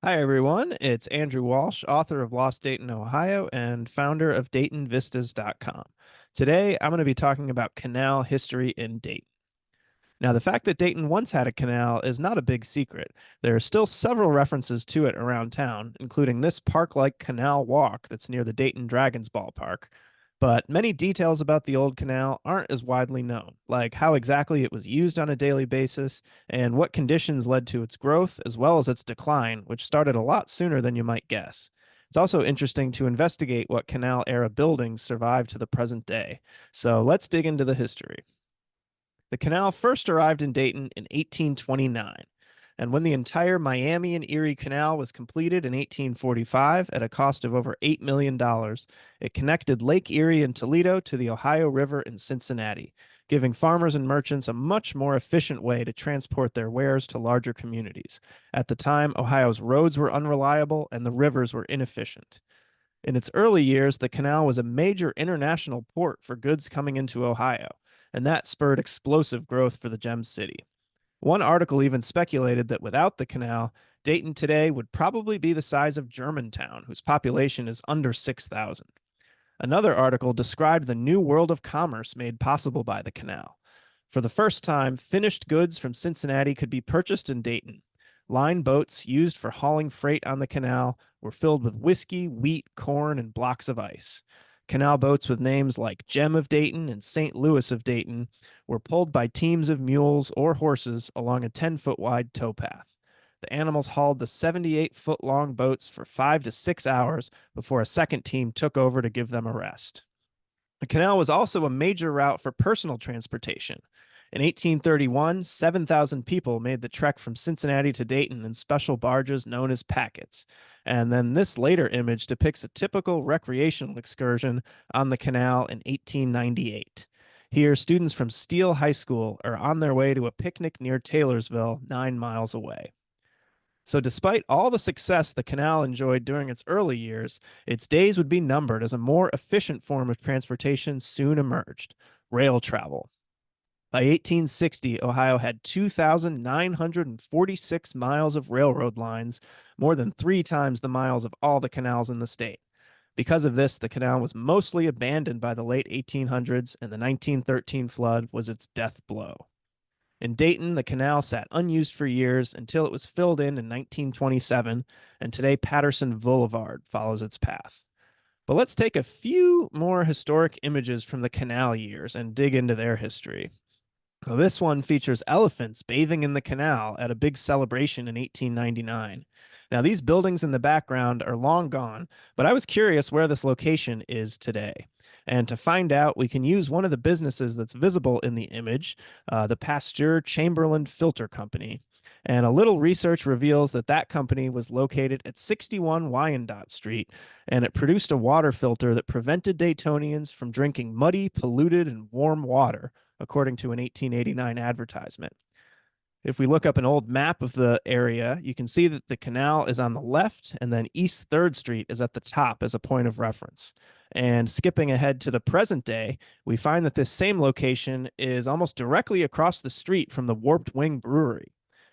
Hi, everyone. It's Andrew Walsh, author of Lost Dayton, Ohio, and founder of DaytonVistas.com. Today, I'm going to be talking about canal history in Dayton. Now, the fact that Dayton once had a canal is not a big secret. There are still several references to it around town, including this park like canal walk that's near the Dayton Dragons ballpark. But many details about the old canal aren't as widely known, like how exactly it was used on a daily basis and what conditions led to its growth as well as its decline, which started a lot sooner than you might guess. It's also interesting to investigate what canal era buildings survived to the present day. So let's dig into the history. The canal first arrived in Dayton in 1829, and when the entire Miami and Erie Canal was completed in 1845 at a cost of over $8 million, it connected Lake Erie and Toledo to the Ohio River in Cincinnati, giving farmers and merchants a much more efficient way to transport their wares to larger communities. At the time, Ohio's roads were unreliable and the rivers were inefficient. In its early years, the canal was a major international port for goods coming into Ohio, and that spurred explosive growth for the Gem City. One article even speculated that without the canal, Dayton today would probably be the size of Germantown, whose population is under 6,000. Another article described the new world of commerce made possible by the canal. For the first time, finished goods from Cincinnati could be purchased in Dayton. Line boats used for hauling freight on the canal were filled with whiskey, wheat, corn, and blocks of ice. Canal boats with names like Gem of Dayton and St. Louis of Dayton were pulled by teams of mules or horses along a 10-foot wide towpath. The animals hauled the 78-foot long boats for 5 to 6 hours before a second team took over to give them a rest. The canal was also a major route for personal transportation. In 1831, 7,000 people made the trek from Cincinnati to Dayton in special barges known as packets. And then this later image depicts a typical recreational excursion on the canal in 1898. Here, students from Steele High School are on their way to a picnic near Taylorsville, 9 miles away. So, despite all the success the canal enjoyed during its early years, its days would be numbered as a more efficient form of transportation soon emerged: rail travel. By 1860, Ohio had 2,946 miles of railroad lines, more than 3 times the miles of all the canals in the state. Because of this, the canal was mostly abandoned by the late 1800s, and the 1913 flood was its death blow. In Dayton, the canal sat unused for years until it was filled in 1927, and today Patterson Boulevard follows its path. But let's take a few more historic images from the canal years and dig into their history. So this one features elephants bathing in the canal at a big celebration in 1899. Now, these buildings in the background are long gone, but I was curious where this location is today. And to find out, we can use one of the businesses that's visible in the image, the Pasteur Chamberlain Filter Company. And a little research reveals that that company was located at 61 Wyandotte Street, and it produced a water filter that prevented Daytonians from drinking muddy, polluted, and warm water, according to an 1889 advertisement. If we look up an old map of the area, you can see that the canal is on the left, and then East 3rd Street is at the top as a point of reference. And skipping ahead to the present day, we find that this same location is almost directly across the street from the Warped Wing Brewery.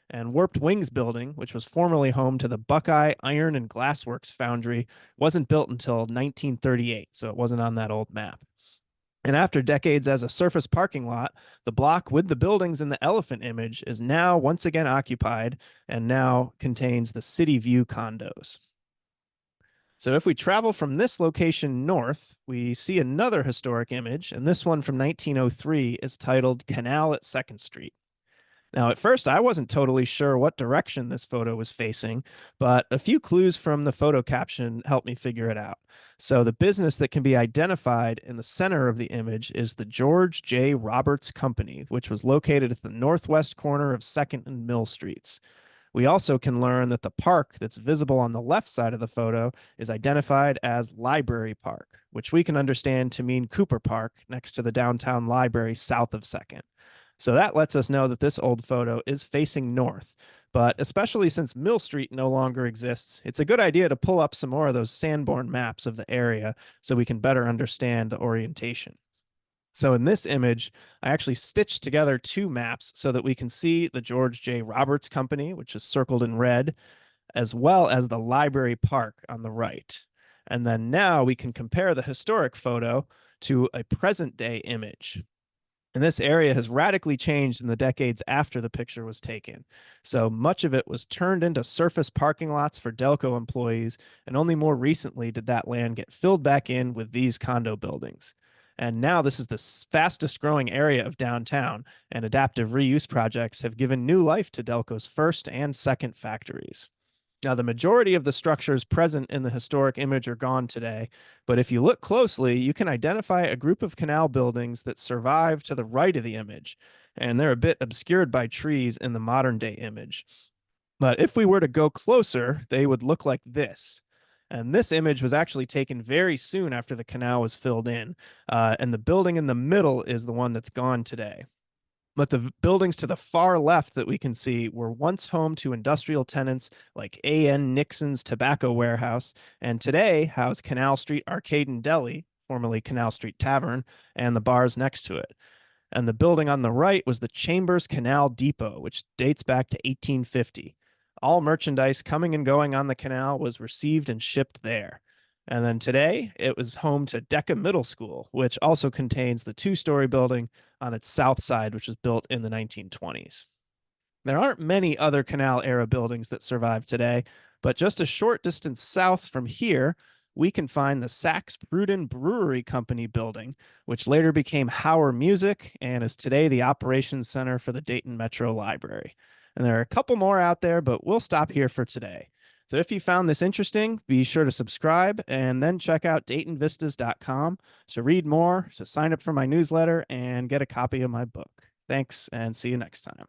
And Warped Wings building, which was formerly home to the Buckeye Iron and Glassworks Foundry, wasn't built until 1938, so it wasn't on that old map. And after decades as a surface parking lot, the block with the buildings in the elephant image is now once again occupied and now contains the City View condos. So if we travel from this location north, we see another historic image, and this one from 1903 is titled Canal at 2nd Street. Now, at first, I wasn't totally sure what direction this photo was facing, but a few clues from the photo caption helped me figure it out. So, the business that can be identified in the center of the image is the George J. Roberts Company, which was located at the northwest corner of 2nd and Mill Streets. We also can learn that the park that's visible on the left side of the photo is identified as Library Park, which we can understand to mean Cooper Park next to the downtown library south of 2nd. So that lets us know that this old photo is facing north. But especially since Mill Street no longer exists, it's a good idea to pull up some more of those Sanborn maps of the area so we can better understand the orientation. So in this image, I actually stitched together 2 maps so that we can see the George J. Roberts Company, which is circled in red, as well as the library park on the right. And then now we can compare the historic photo to a present day image. And this area has radically changed in the decades after the picture was taken. So much of it was turned into surface parking lots for Delco employees, and only more recently did that land get filled back in with these condo buildings. And now this is the fastest growing area of downtown, and adaptive reuse projects have given new life to Delco's first and second factories. Now, the majority of the structures present in the historic image are gone today, but if you look closely, you can identify a group of canal buildings that survive to the right of the image, and they're a bit obscured by trees in the modern day image. But if we were to go closer, they would look like this. And this image was actually taken very soon after the canal was filled in, and the building in the middle is the one that's gone today. But the buildings to the far left that we can see were once home to industrial tenants like A.N. Nixon's Tobacco Warehouse, and today house Canal Street Arcade and Deli, formerly Canal Street Tavern, and the bars next to it. And the building on the right was the Chambers Canal Depot, which dates back to 1850. All merchandise coming and going on the canal was received and shipped there. And then today, it was home to Decca Middle School, which also contains the two-story building on its south side, which was built in the 1920s. There aren't many other canal era buildings that survive today, but just a short distance south from here, we can find the Saxe Bruden Brewery Company building, which later became Hauer Music and is today the operations center for the Dayton Metro Library. And there are a couple more out there, but we'll stop here for today. So if you found this interesting, be sure to subscribe and then check out DaytonVistas.com to read more, to sign up for my newsletter, and get a copy of my book. Thanks, and see you next time.